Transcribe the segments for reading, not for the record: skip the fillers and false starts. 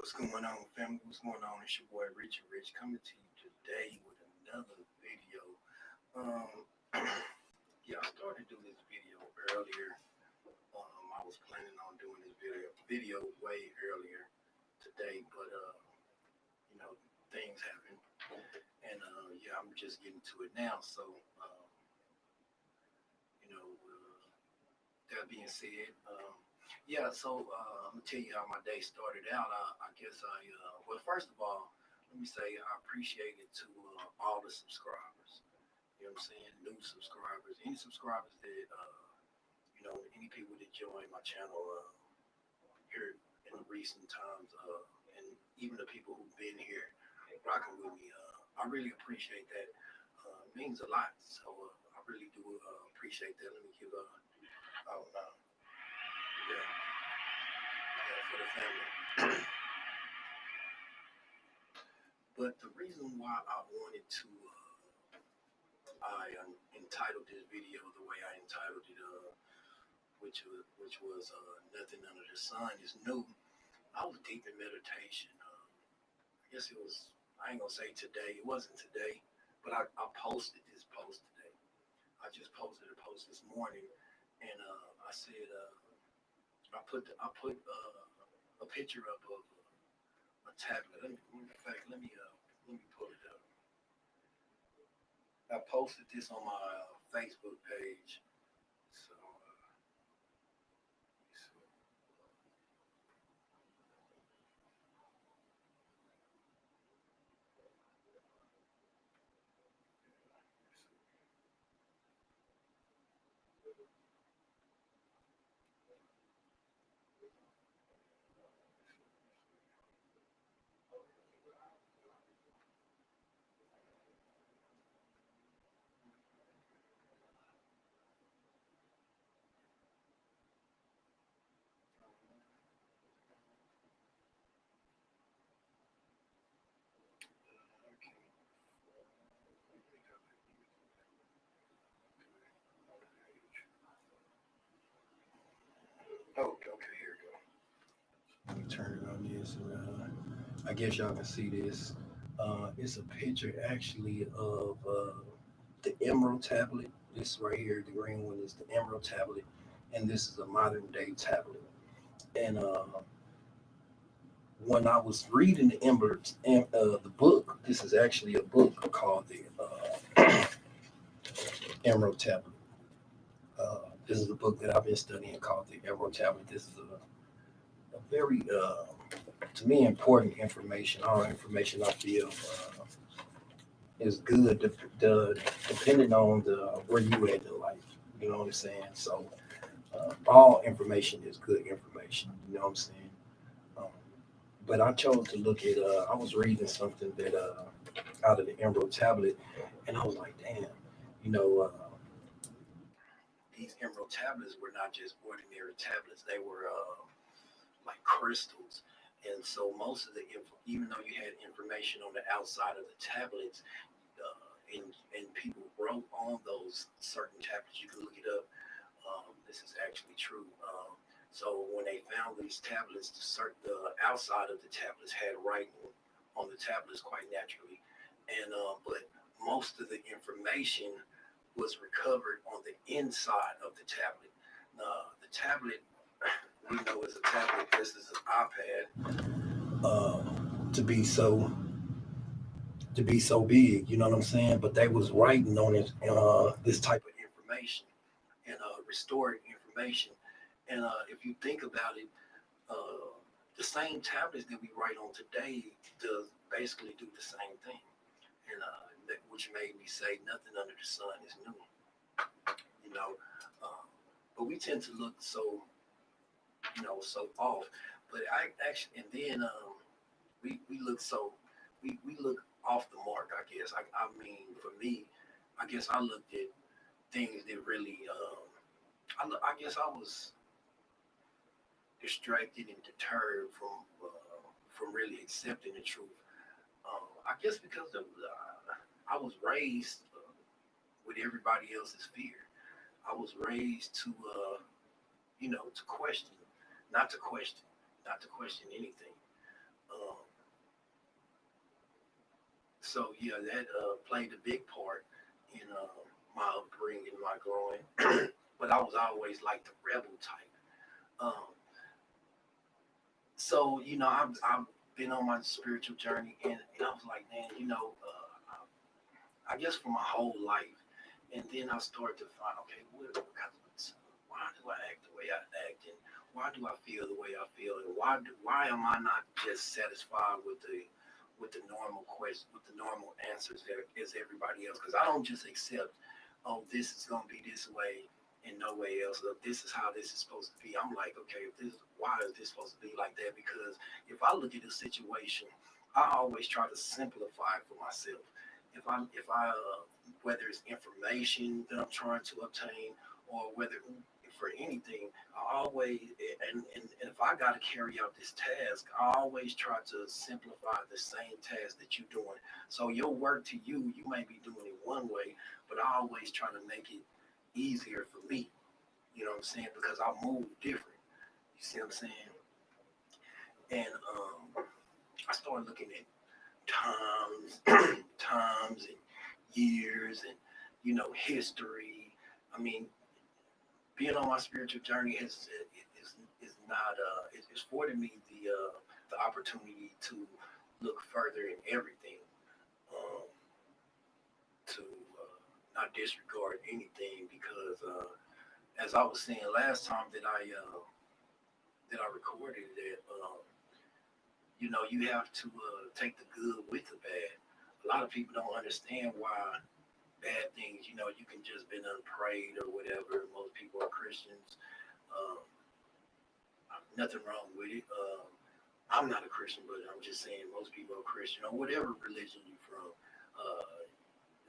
What's going on, family? What's going on? It's your boy Richard Rich coming to you today with another video. Um, yeah, I started to do this video earlier. I was planning on doing this video way earlier today, but you know, things happen, and yeah, I'm just getting to it now. So, you know, that being said, yeah, so I'm gonna tell you how my day started out. I guess well, first of all, let me say I appreciate it to all the subscribers. You know what I'm saying? New subscribers, any subscribers that, any people that join my channel here in the recent times, and even the people who've been here rocking with me. I really appreciate that. It means a lot. So I really do appreciate that. Let me give out now. Yeah, yeah, for the family. But the reason why I wanted to, entitled this video the way I entitled it, which was nothing under the sun is new. I was deep in meditation. I guess it was. I ain't gonna say today. It wasn't today, but I posted this post today. I just posted a post this morning, and I said I put a picture up of a tablet. Let me pull it up. I posted this on my Facebook page. So okay, here we go. Let me turn it on this. I guess y'all can see this. It's a picture actually of the Emerald tablet. This right here, the green one is the Emerald tablet, and this is a modern day tablet. And when I was reading the Emerald, the book, this is actually a book called the Emerald tablet. This is a book that I've been studying called the Emerald tablet. This is a very, to me, important information. All information I feel is good, depending on where you at in life. You know what I'm saying? So all information is good information. You know what I'm saying? Um, but I chose to look at. I was reading something that out of the Emerald tablet, and I was like, damn, you know. These Emerald tablets were not just ordinary tablets; they were like crystals. And so most of the even though you had information on the outside of the tablets, and people wrote on those certain tablets, you can look it up. This is actually true. So when they found these tablets, the outside of the tablets had writing on the tablets quite naturally, and but most of the information was recovered on the inside of the tablet. The tablet we know is a tablet. This is an iPad. To be so big, you know what I'm saying? But they was writing on it, this type of information and restored information. And if you think about it, uh, the same tablets that we write on today does basically do the same thing. And which made me say nothing under the sun is new, you know. Um, but we tend to look so off. But I actually, and then we look we look off the mark. I guess. I mean, for me, I guess I looked at things that really. I guess I was distracted and deterred from really accepting the truth. I guess because I was raised with everybody else's fear. I was raised to to question, not to question, not to question anything. Um, so yeah, that played a big part in my upbringing, my growing. But I was always like the rebel type. Um, so I've been on my spiritual journey, and I was like, man, I guess for my whole life. And then I started to find, okay, why do I act the way I act, and why do I feel the way I feel, and why am I not just satisfied with the normal question, with the normal answers that as everybody else? Because I don't just accept, oh, this is gonna be this way and no way else. Or this is how this is supposed to be. I'm like, okay, if this, why is this supposed to be like that? Because if I look at a situation, I always try to simplify it for myself. If I whether it's information that I'm trying to obtain, or whether for anything, I always and if I got to carry out this task, I always try to simplify the same task that you're doing. So your work to you, you may be doing it one way, but I always try to make it easier for me. You know what I'm saying? Because I move different. You see what I'm saying? And I started looking at times, times and years, and history. I mean, being on my spiritual journey is not it's afforded me the opportunity to look further in everything, um, to not disregard anything, because as I was saying last time that I recorded that, you have to take the good with the bad. A lot of people don't understand why bad things, you can just been unprayed or whatever. Most people are Christians. Um, Nothing wrong with it. I'm not a Christian, but I'm just saying most people are Christian or whatever religion you're from.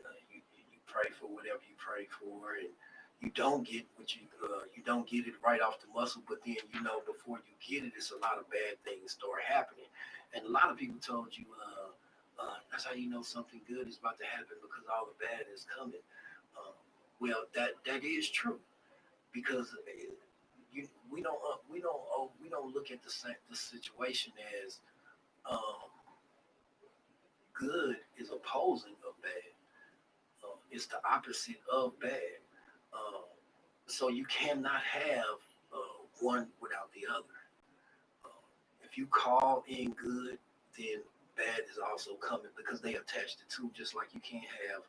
You pray for whatever you pray for, and you don't get what you don't get it right off the muscle. But then before you get it, it's a lot of bad things start happening, and a lot of people told you that's how you know something good is about to happen, because all the bad is coming. Um, well, that is true, because we don't look at the situation as um, good is opposing of bad. It's the opposite of bad. Um, so you cannot have one without the other. Um, if you call in good, then bad is also coming, because they attach the two, just like you can't have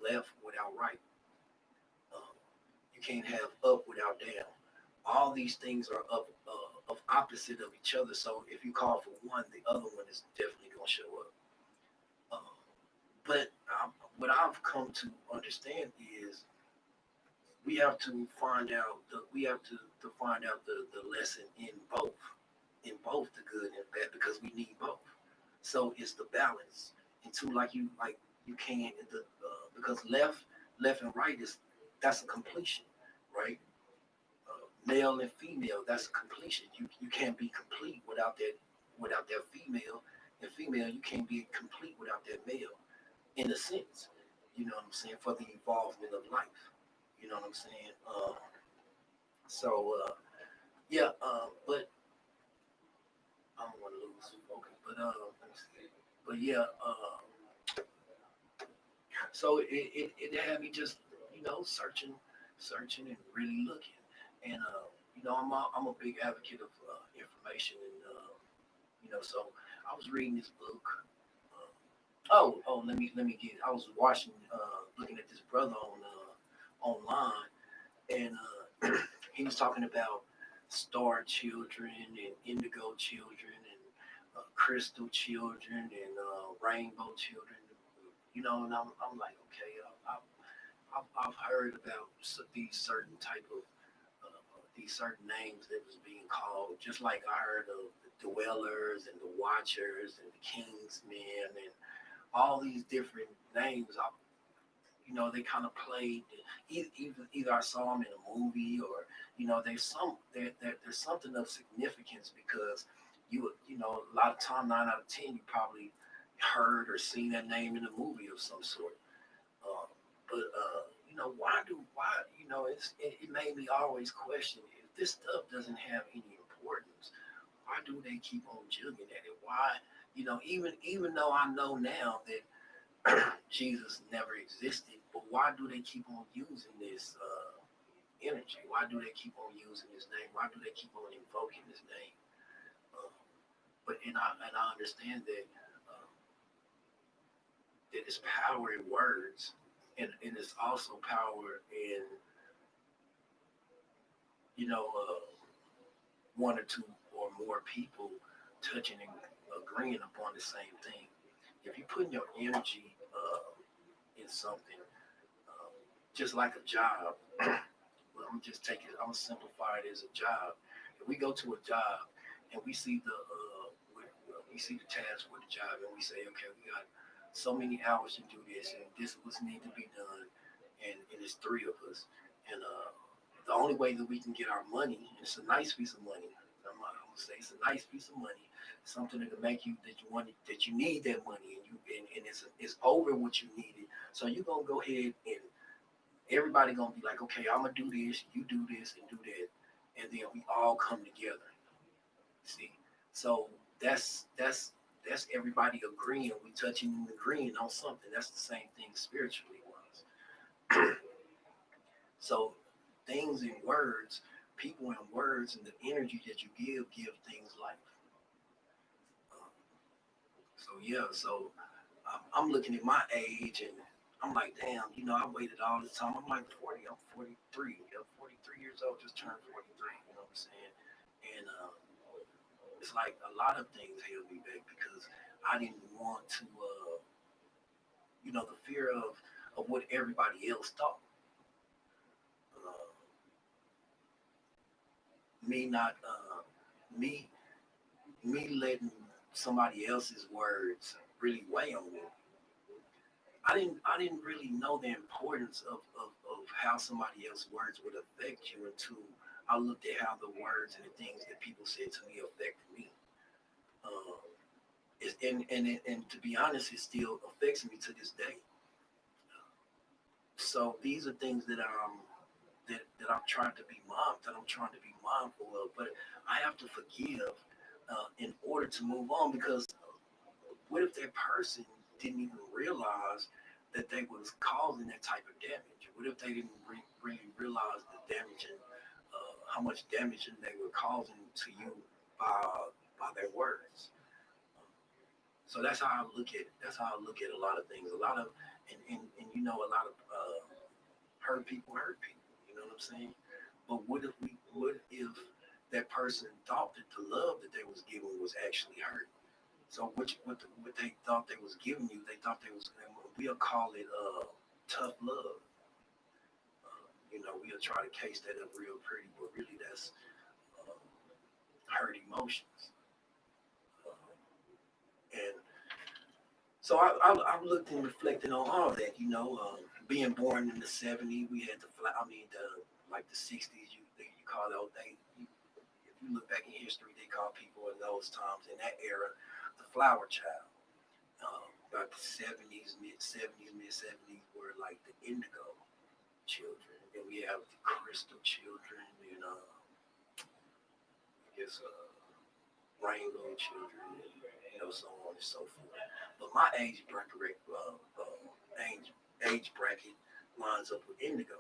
left without right. Um, you can't have up without down. All these things are of opposite of each other. So if you call for one, the other one is definitely going to show up. Um, but what I've come to understand is we have to find out the lesson in both the good and bad, because we need both. So it's the balance. And two, you can't because left and right is that's a completion, right? Male and female, that's a completion. You can't be complete without that female, and female, you can't be complete without that male, in a sense. You know what I'm saying? For the involvement of life. You know what I'm saying? So yeah, but I don't want to lose focus. But let me see. But yeah, so it had me just searching and really looking, and I'm a big advocate of information, and so I was reading this book. Uh, let me get. I was watching, looking at this brother online, and he was talking about star children and indigo children and crystal children and rainbow children. And I'm like, okay, I've heard about these certain type of these certain names that was being called, just like I heard of the dwellers and the watchers and the kingsmen and all these different names. They kind of played. Either I saw them in a movie, or there's something of significance, because a lot of time, 9 out of 10, you probably heard or seen that name in a movie of some sort. Um, but it made me always question, if this stuff doesn't have any importance, why do they keep on jugging at it? Why, even though I know now that Jesus never existed, but why do they keep on using this energy? Why do they keep on using his name? Why do they keep on invoking his name? Um, but I understand that that it's power in words, and it's also power in one or two or more people touching and agreeing upon the same thing. If you put your energy in something, um, just like a job, well, I'm just take it. I'm gonna simplify it as a job. If we go to a job and we see the task for the job, and we say, okay, we got so many hours to do this, and this was need to be done, and it's three of us, and the only way that we can get our money, and it's a nice piece of money. I'm gonna say it's a nice piece of money, something that can make you that you want that you need that money, and it's over what you needed. So you're gonna go ahead and everybody gonna be like, okay, I'm gonna do this, you do this, and do that, and then we all come together. See, so that's everybody agreeing. We touching and agreeing on something. That's the same thing spiritually was. So things in words, people in words, and the energy that you give things life. Um, so yeah, so I'm looking at my age and I'm like, damn, I waited all this time. I'm like 40, I'm 43. I'm 43 years old, just turned 43, you know what I'm saying? And it's like a lot of things held me back because I didn't want to, the fear of what everybody else thought. Uh, me not, me, me letting somebody else's words really weigh on me. I didn't really know the importance of how somebody else's words would affect you until I looked at how the words and the things that people said to me affected me. Um, and to be honest, it still affects me to this day. So these are things that I'm trying to be that I'm trying to be mindful of. But I have to forgive in order to move on because what if that person didn't even realize that they was causing that type of damage? What if they didn't really realize the damage and how much damage they were causing to you by their words? So that's how I look at it. That's how I look at a lot of things. A lot of and a lot of hurt people hurt people. You know what I'm saying? But what if that person thought that the love that they was giving was actually hurt? So what they thought they was giving you, they thought they was. We'll call it tough love. We'll try to case that up real pretty, but really that's uh, hurt emotions. And so I've looked and reflected on all that. Being born in the '70s, we had like the '60s. You call those if you look back in history, they call people in those times in that era the flower child. About the '70s, mid '70s were like the indigo children. Then we have the crystal children, I guess rainbow children, so on and so forth. But my age bracket lines up with indigo.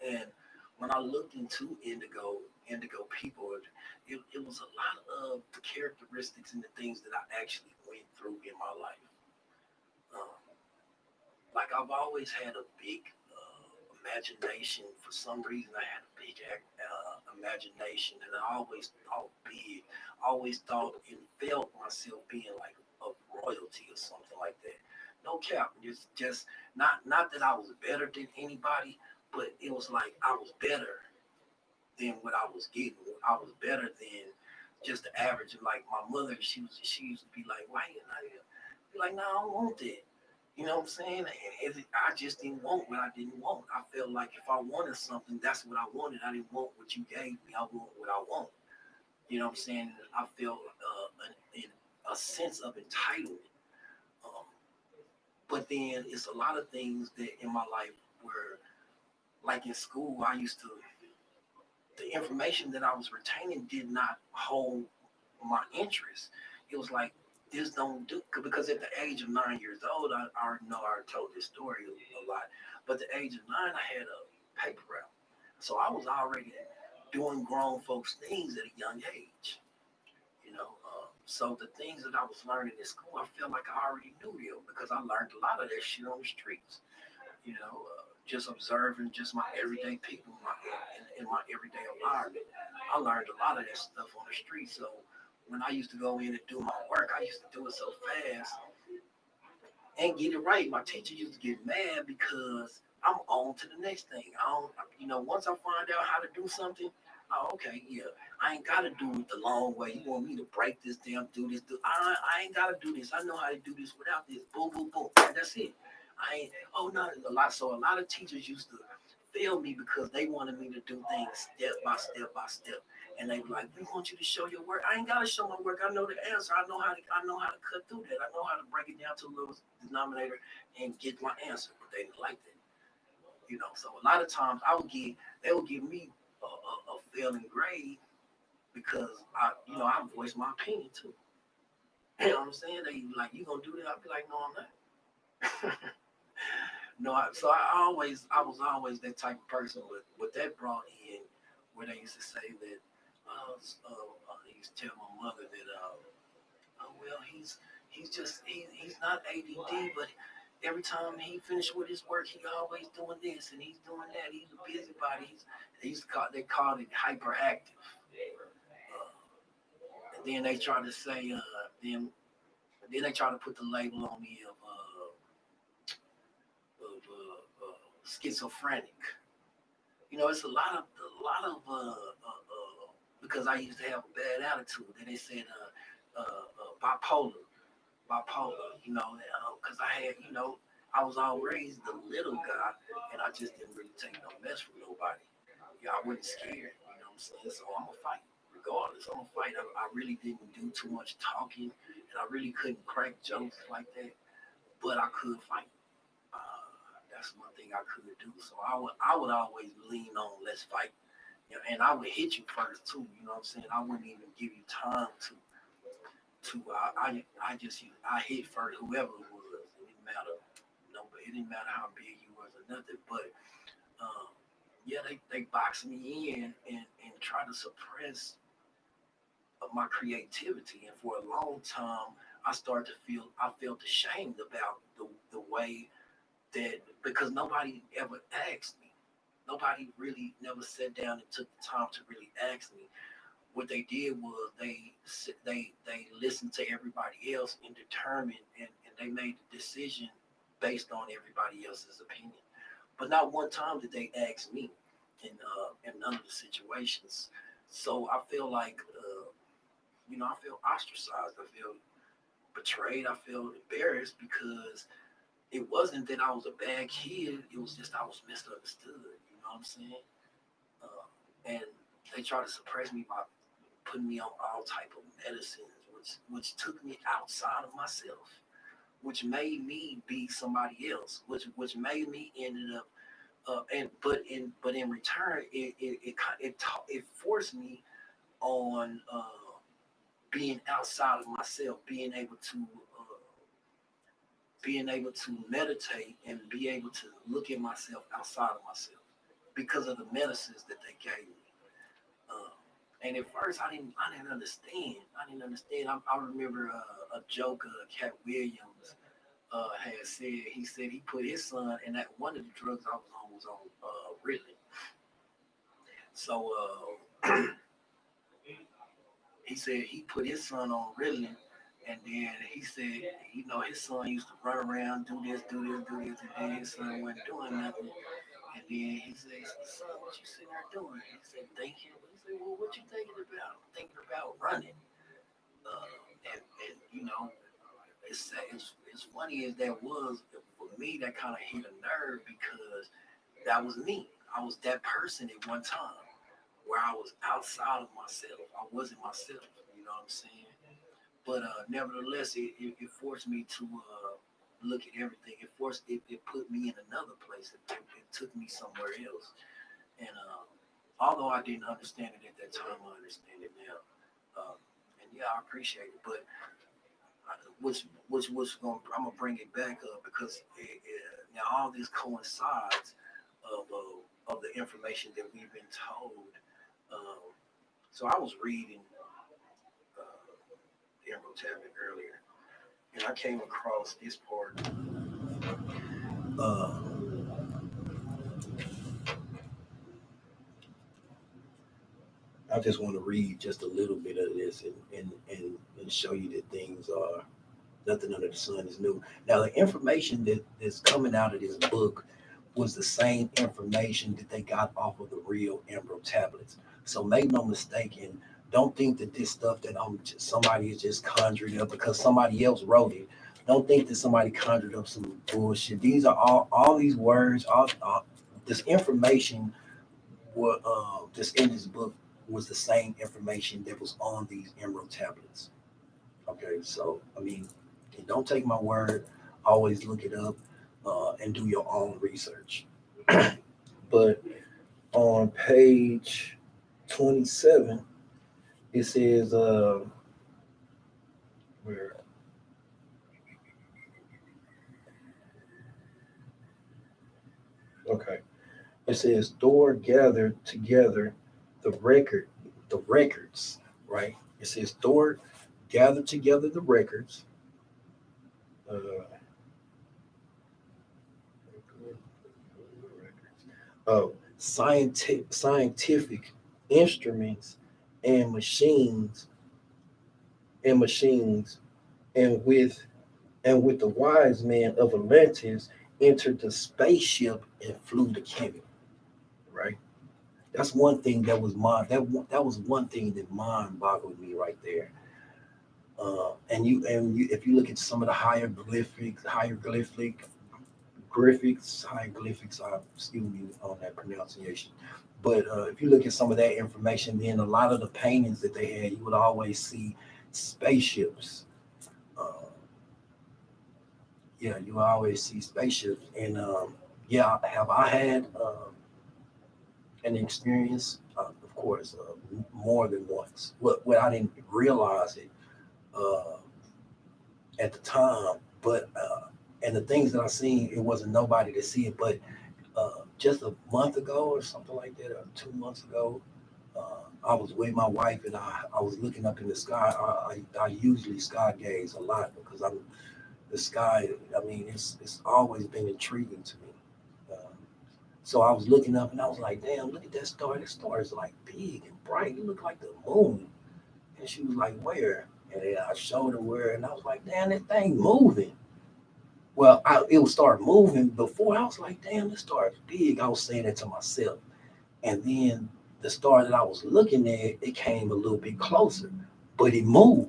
And when I looked into indigo people, it was a lot of the characteristics and the things that I actually went through in my life. Um, like I've always had a big imagination. For some reason, I had a big imagination, and I always thought big. Always thought and felt myself being like of royalty or something like that. No cap, just not that I was better than anybody, but it was like I was better than what I was getting. I was better than just the average. And like my mother, she used to be like, "Why you not here?" Be like, "No, I don't want that." You know what I'm saying? And I just didn't want what I didn't want. I felt like if I wanted something, that's what I wanted. I didn't want what you gave me. I want what I want. You know what I'm saying? I felt a sense of entitlement. Um, but then it's a lot of things that in my life where, like in school, I used to the information that I was retaining did not hold my interest. It was like, this don't do, because at the age of 9 years old, I already know I told this story a lot, but at the age of 9, I had a paper route. So I was already doing grown folks things at a young age, you know. So the things that I was learning in school, I felt like I already knew them because I learned a lot of that shit on the streets, you know, just observing just my everyday people in my everyday environment. I learned a lot of that stuff on the street. So when I used to go in and do my work, I used to do it so fast and get it right. My teacher used to get mad because I'm on to the next thing. I don't, you know, once I find out how to do something, oh, okay, yeah, I ain't gotta do it the long way. You want me to break this down, do this? I ain't gotta do this. I know how to do this without this. Boom, boom, boom. That's it. I ain't. Oh, not a lot. So a lot of teachers used to fail me because they wanted me to do things step by step by step. And they were like, "We want you to show your work." I ain't gotta show my work. I know the answer. I know how to cut through that. I know how to break it down to a little denominator and get my answer. But they didn't like that, you know. So a lot of times they would give me a failing grade because I voiced my opinion too. You know what I'm saying? They like, "You gonna do that?" I'd be like, "No, I'm not." No, I was always that type of person. But what that brought in, where they used to say that, they used to tell my mother that, oh well, he's not ADD, but every time he finished with his work, he always doing this and he's doing that. He's a busybody. They called it hyperactive. And then they try to say, then they try to put the label on me of schizophrenic. You know, it's because I used to have a bad attitude. And they said bipolar, bipolar. You know, because I had, I was always the little guy, and I just didn't really take no mess from nobody. Yeah, I wasn't scared. You know what I'm saying? So I'm gonna fight, regardless. I'm gonna fight. I really didn't do too much talking, and I really couldn't crack jokes like that, but I could fight. That's one thing I could do. So I would always lean on let's fight. You know, and I would hit you first too. You know what I'm saying? I wouldn't even give you time I hit first whoever it was. It didn't matter. No, but it didn't matter how big you was or nothing. But um, yeah, they boxed me in and try to suppress my creativity. And for a long time, I felt ashamed about the way that, because nobody ever asked me. Nobody really never sat down and took the time to really ask me. What they did was they listened to everybody else and determined, and they made the decision based on everybody else's opinion. But not one time did they ask me in none of the situations. So I feel like I feel ostracized. I feel betrayed. I feel embarrassed because it wasn't that I was a bad kid. It was just I was misunderstood. You know what I'm saying? And they try to suppress me by putting me on all type of medicines, which took me outside of myself, which made me be somebody else, which made me ended up but in return it forced me on being outside of myself, being able to meditate and be able to look at myself outside of myself because of the medicines that they gave me. Uh, and at first, I didn't understand. I didn't understand. I remember a joke Cat Williams had said. He said he put his son, and that one of the drugs I was on Ritalin. So he said he put his son on Ritalin, and then he said, his son used to run around, do this, do this, do this, and then his son wasn't doing nothing. And then he said, "Son, what you sitting there doing?" He said, "Thinking." He said, "Well, what you thinking about?" "I'm thinking about running." And it's funny as that was for me. That kind of hit a nerve because that was me. I was that person at one time where I was outside of myself. I wasn't myself. You know what I'm saying? But nevertheless, it forced me to look at everything. It put me in another place. It took me somewhere else. And although I didn't understand it at that time, I understand it now. And yeah, I appreciate it. But what's going? I'm gonna bring it back up because now all this coincides of the information that we've been told. Um, so I was reading the Emerald Tablet earlier, and I came across this part. Uh, I just want to read just a little bit of this and show you that things are nothing under the sun is new. Now, the information that's coming out of this book was the same information that they got off of the real Emerald tablets. So make no mistake, and don't think that this stuff that somebody is just conjuring up because somebody else wrote it. Don't think that somebody conjured up some bullshit. These are all these words, all this information this in this book was the same information that was on these Emerald tablets. Okay, so I mean, don't take my word. Always look it up and do your own research. But on page 27, it says, where? Okay, it says, Thor gathered together the records, right? It says Thor gathered together the records. Uh, of scientific instruments and machines and machines and with the wise man of Atlantis entered the spaceship and flew to Kemet, right? That's one thing that was one thing that mind boggled me right there. And if you look at some of the hieroglyphics, excuse me on that pronunciation. But if you look at some of that information, then a lot of the paintings that they had, you would always see spaceships. Uh, yeah, you always see spaceships. And yeah, have I had an experience? Of course, more than once. What I didn't realize it uh, at the time, but and the things that I seen, it wasn't nobody to see it, but just a month ago or something like that, or 2 months ago, I was with my wife and I was looking up in the sky. I usually sky gaze a lot because I'm the sky. I mean, it's always been intriguing to me. Uh, so I was looking up and I was like, "Damn, look at that star! That star is like big and bright. It looked like the moon." And she was like, "Where?" And then I showed her where, and I was like, "Damn, that thing moving." Well, it would start moving before I was like, damn, this star is big. I was saying that to myself. And then the star that I was looking at, it came a little bit closer, but it moved.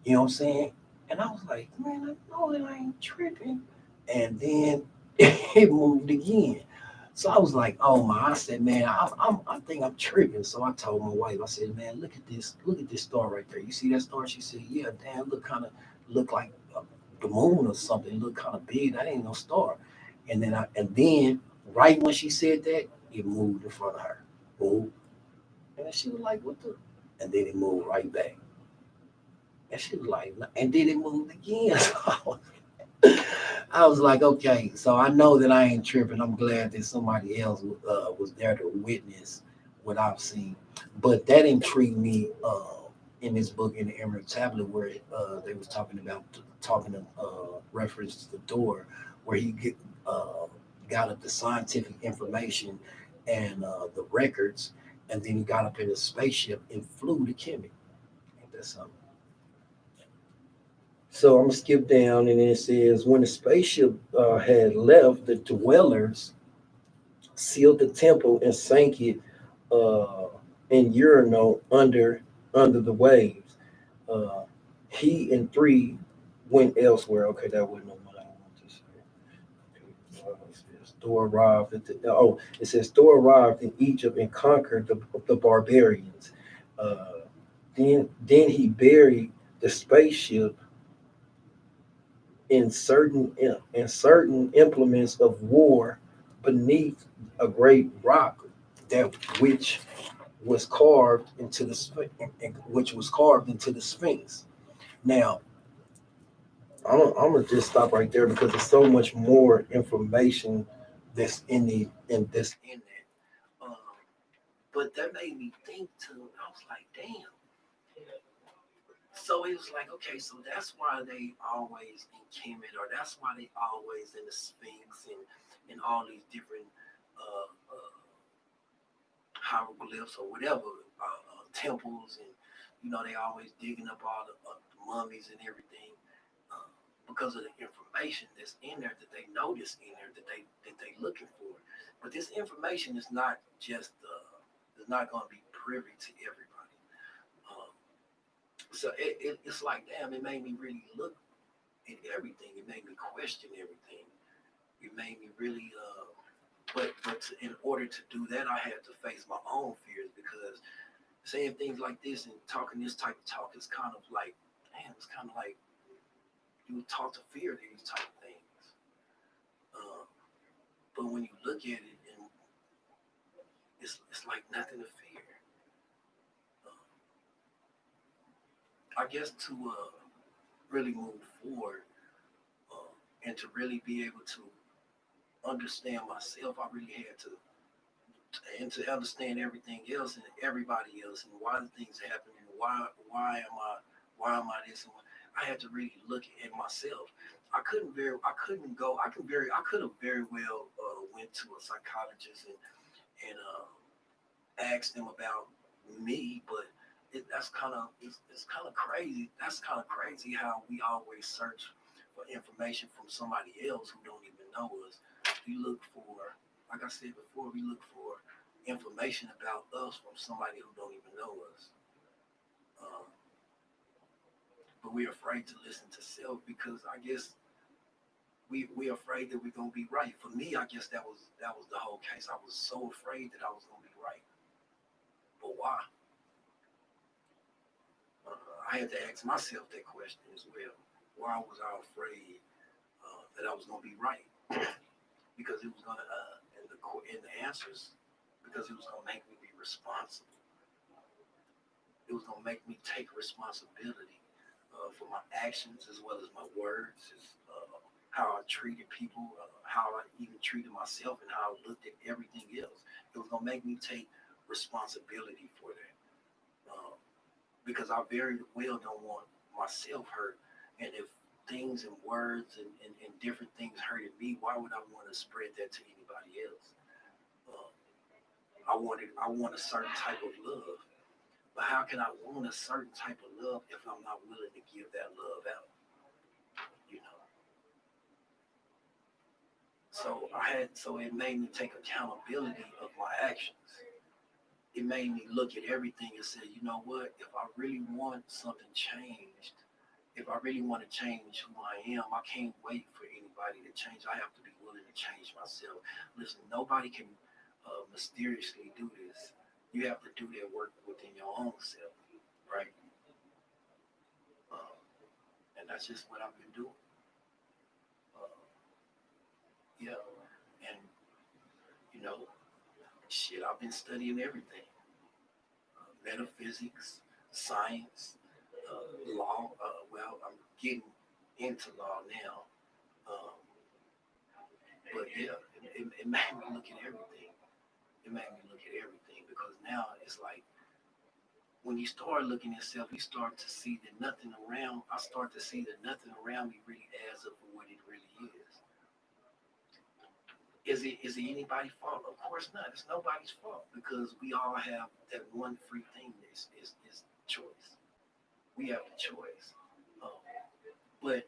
You know what I'm saying? And I was like, man, I know that I ain't tripping. And then it moved again. So I was like, oh my, I said, man, I think I'm tripping. So I told my wife, I said, man, look at this star right there. You see that star? She said, yeah, damn, look like the moon or something. It looked kind of big. That ain't no star. And then right when she said that, it moved in front of her. Moved. And then she was like, what the? And then it moved right back. And she was like, and then it moved again. I was like, okay, so I know that I ain't tripping. I'm glad that somebody else was there to witness what I've seen. But that intrigued me in this book in the Emerald Tablet, where they was talking to reference to the door, where uh, got up the scientific information and the records, and then he got up in a spaceship and flew to Kemet. Ain't that something? So I'm gonna skip down, and it says when the spaceship had left, the dwellers sealed the temple and sank it uh, in Urano under the waves. Uh, he and three went elsewhere. Okay, that wasn't what I wanted to say. Okay, it says Thor arrived it says Thor arrived in Egypt and conquered the barbarians. Uh, then he buried the spaceship in certain implements of war beneath a great rock. that was carved into the which was carved into the Sphinx. Now, I'm gonna just stop right there because there's so much more information that's in that. But that made me think too. I was like, damn. So it was like, okay, so that's why they always in Kemet, or that's why they always in the Sphinx and all these different hieroglyphs or whatever, temples, and they always digging up all the mummies and everything, uh, because of the information that's in there that they notice in there that they looking for. But this information is not just is not going to be privy to everybody. Um, so it's like, damn, it made me really look at everything. It made me question everything. It made me really in order to do that, I had to face my own fears, because saying things like this and talking this type of talk is kind of like, damn, it's kind of like you would talk to fear these type of things. Um, but when you look at it, and it's like nothing to fear. I guess to really move forward, and to really be able to understand myself, I really had to, and to understand everything else and everybody else, and why the things happen, and why am I this, and I had to really look at myself. I could have very well went to a psychologist and asked them about me, but that's kind of it's kind of crazy. That's kind of crazy how we always search for information from somebody else who don't even know us. We look for, like I said before, we look for information about us from somebody who don't even know us. Um, but we're afraid to listen to self, because I guess we're afraid that we're gonna be right. For me, I guess that was the whole case. I was so afraid that I was gonna be right. But why? I had to ask myself that question as well. Why was I afraid that I was going to be right? Because it was going to, in the answers, because it was going to make me be responsible. It was going to make me take responsibility for my actions as well as my words, how I treated people, how I even treated myself, and how I looked at everything else. It was going to make me take responsibility for that. Because I very well don't want myself hurt. And if things and words and different things hurted me, why would I want to spread that to anybody else? Uh, I want a certain type of love, but how can I want a certain type of love if I'm not willing to give that love out? You know. So it made me take accountability of my actions. It made me look at everything and say, you know what? If I really want something changed, if I really want to change who I am, I can't wait for anybody to change. I have to be willing to change myself. Listen, nobody can mysteriously do this. You have to do that work within your own self, right? Um, and that's just what I've been doing. Uh, yeah, and you know, shit, I've been studying everything: metaphysics, science, law. Well, I'm getting into law now. Um, but yeah, it made me look at everything. It made me look at everything, because now it's like when you start looking at yourself, you start to see that nothing around. I start to see that nothing around me really adds up for what it really is. Is it anybody's fault? Of course not. It's nobody's fault, because we all have that one free thing. Is choice. We have the choice. Um, but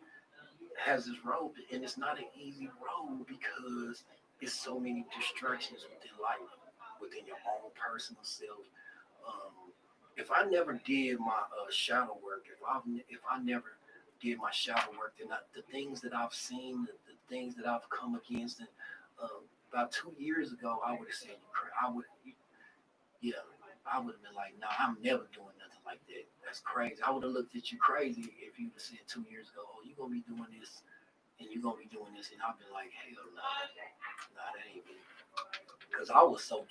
has this road, and it's not an easy road, because it's so many distractions within life, within your own personal self. Um, if I never did my shadow work, if I never did my shadow work, then the things that I've seen, the things that I've come against, and about 2 years ago, I would have said, yeah, I would have been like, nah, I'm never doing nothing like that. That's crazy. I would have looked at you crazy if you would have said 2 years ago, oh, you gonna be doing this and you're gonna be doing this, and I've been like, hell no, nah, that ain't me. because I was so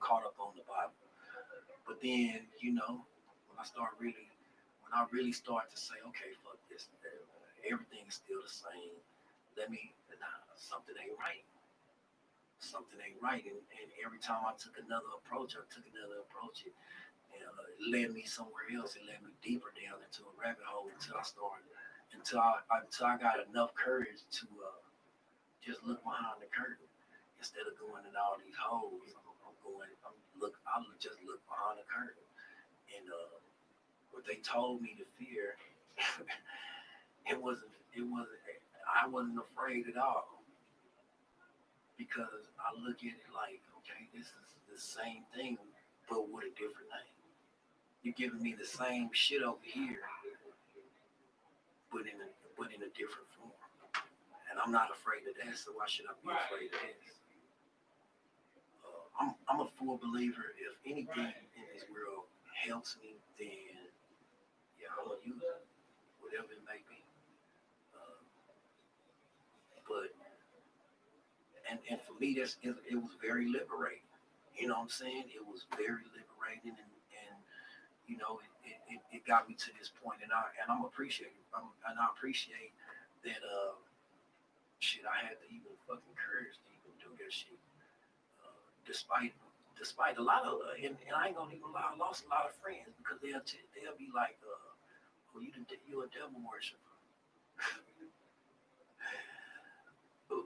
caught up on the Bible. But then, when I really start to say, okay, fuck this, everything's still the same. Something ain't right. Something ain't right. And every time I took another approach, it led me somewhere else. It led me deeper down into a rabbit hole until I got enough courage to just look behind the curtain instead of going in all these holes. Just look behind the curtain. And what they told me to fear, I wasn't afraid at all because I look at it like, okay, this is the same thing, but with a different name. You're giving me the same shit over here, but in a different form. And I'm not afraid of that, so why should I be afraid of this? I'm a full believer. If anything in this world helps me, then yeah, I'm gonna use it, whatever it may be. Uh, but and for me, it was very liberating. You know what I'm saying? It was very liberating, and it got me to this point, and I'm appreciating, and I appreciate that. Shit, I had to even fucking courage to even do that shit, despite a lot of, and I ain't gonna even lie, I lost a lot of friends because they'll be like, oh, you a devil worshiper.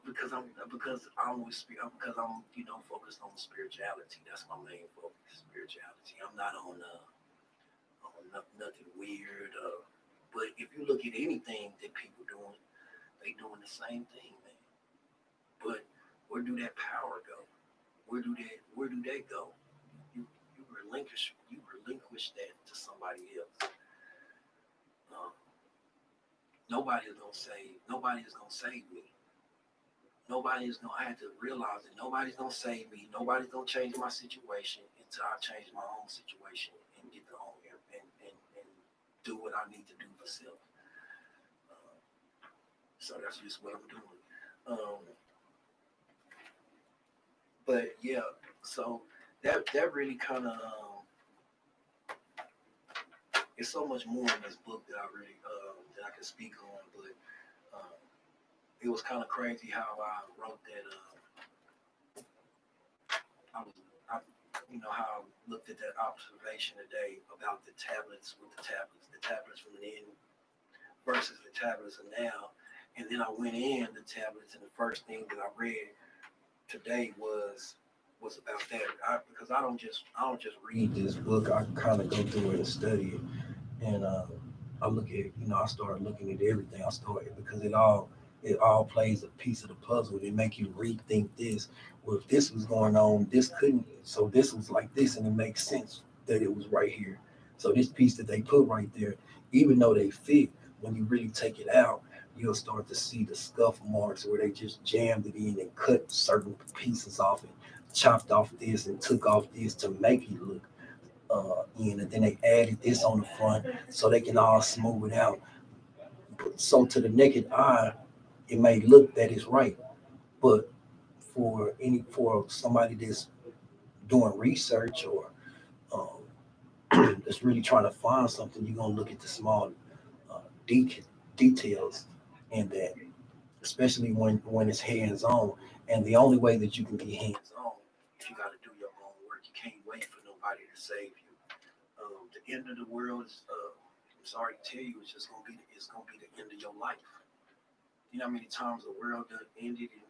Because I'm focused on spirituality. That's my main focus, spirituality. I'm not on nothing weird. But if you look at anything that people doing, they doing the same thing, man. But where do that power go? Where do they go? You relinquish that to somebody else. Um, Nobody is gonna save me. I had to realize that nobody's gonna save me. Nobody's gonna change my situation until I change my own situation and get the home and do what I need to do for self. Uh, so that's just what I'm doing. But yeah, so that really kind of it's so much more in this book that I can speak on. But um, it was kind of crazy how I wrote that. I was, I, how I looked at that observation today about the tablets from then versus the tablets of now, and then I went in the tablets, and the first thing that I read today was about that. Because I don't just read this book. I kind of go through it and study it, and I look at I started looking at everything. I started because it all plays a piece of the puzzle. They make you rethink this. Well, if this was going on, this couldn't. So this was like this, and it makes sense that it was right here. So this piece that they put right there, even though they fit, when you really take it out, you'll start to see the scuff marks where they just jammed it in and cut certain pieces off and chopped off this and took off this to make it look in, and then they added this on the front so they can all smooth it out. So to the naked eye, it may look that it's right, but for somebody that's doing research or that's really trying to find something, you're gonna look at the small uh, de- details in that, especially when it's hands on. And the only way that you can be hands on is you got to do your own work. You can't wait for nobody to save you. The end of the world is. I'm sorry to tell you, it's gonna be the end of your life. You know how many times the world done ended and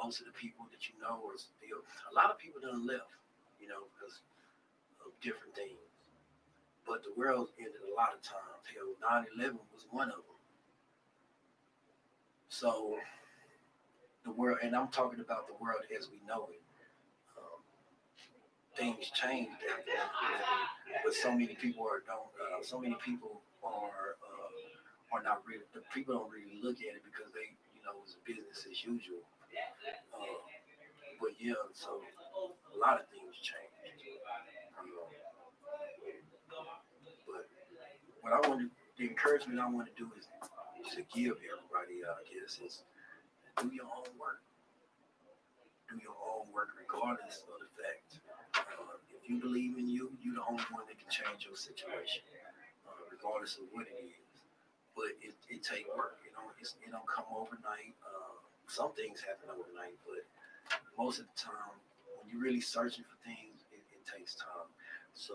most of the people that you know are still. A lot of people done left. Because of different things. But the world ended a lot of times. Hell, 9/11 was one of them. So the world, and I'm talking about the world as we know it. Um, Things changed after 9/11, but so many people are don't. So many people are not really. The people don't really look at it because it's business as usual. Uh, but yeah, so a lot of things changed. Um, but what I want to, the encouragement I want to do is to give everybody, I guess, is do your own work. do your own work regardless of the fact. If you believe in you, you're the only one that can change your situation, regardless of what it is. But it take work. It don't come overnight. Some things happen overnight, but most of the time, when you're really searching for things, it takes time. So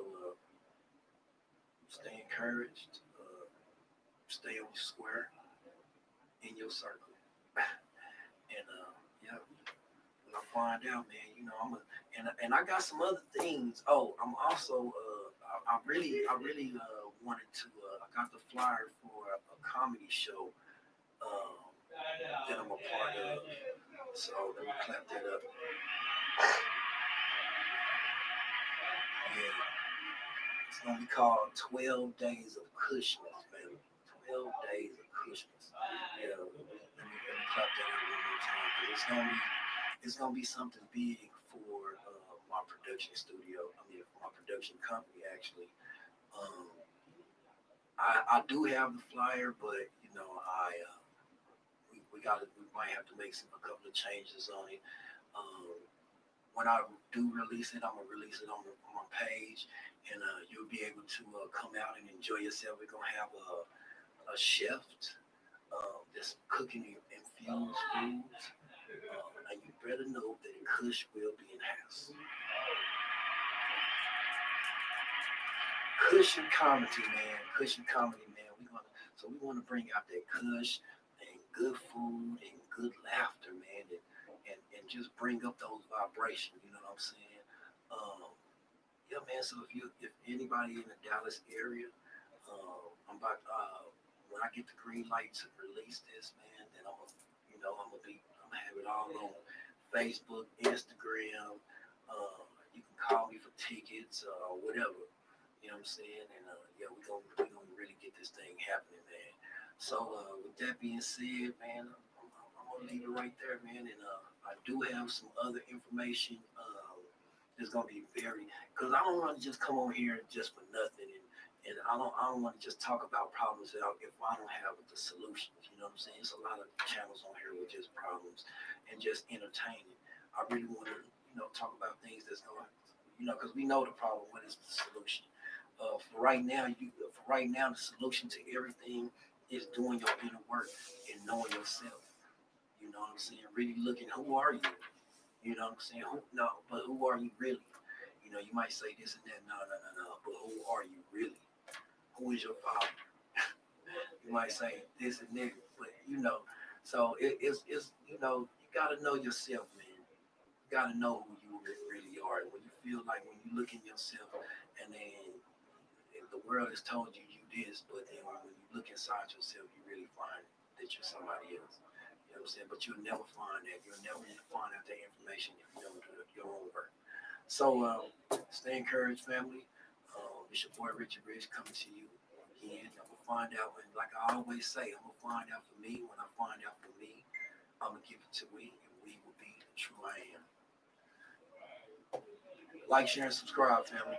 stay encouraged. Stay on your square, in your circle, and yeah. When I find out, man, and I got some other things. Oh, I'm also I really wanted to. I got the flyer for a comedy show that I'm a part of. So let me clap that up. Yeah, it's gonna be called 12 Days of Christmas, man. 12 Days of Christmas. Yeah, let me clap that up one more time because it's gonna be something big for my production studio. I mean, for my production company actually. Um, I do have the flyer, but we might have to make a couple of changes on it. Um, when I do release it, I'm gonna release it on my page, and you'll be able to come out and enjoy yourself. We're gonna have a chef that's cooking infused foods, and you better know that Kush will be in the house. Cushion comedy, man. Cushion comedy, man. We want to bring out that Kush and good food and good laughter, man, and just bring up those vibrations. You know what I'm saying? Um, yeah, man. So if anybody in the Dallas area, when I get the green light to release this, man, then I'm gonna have it all on Facebook, Instagram. You can call me for tickets, whatever. You know what I'm saying? And yeah, we gonna really get this thing happening, man. So with that being said, man, I'm gonna leave it right there, man. And I do have some other information. That's gonna be very because I don't want to just come on here just for nothing, and I don't want to just talk about problems if I don't have the solutions. You know what I'm saying? There's a lot of channels on here with just problems and just entertaining. I really want to talk about things that's going because we know the problem. What is the solution? For right now, the solution to everything is doing your inner work and knowing yourself. You know what I'm saying? Really looking, who are you? You know what I'm saying? No, but who are you really? You might say this and that, no. But who are you really? Who is your father? You might say this and that, but so it's you gotta know yourself, man. You gotta know who you really are. And when you feel like when you look in yourself and then the world has told you this, but then when you look inside yourself, you really find that you're somebody else. You know what I'm saying? But you'll never find that. You'll never find out that information if you don't do your own work. So stay encouraged, family. It's your boy Richard Rich coming to you again. I'm gonna find out, and like I always say, I'm gonna find out for me. When I find out for me, I'm gonna give it to we, and we will be the true I am. Like, share, and subscribe, family.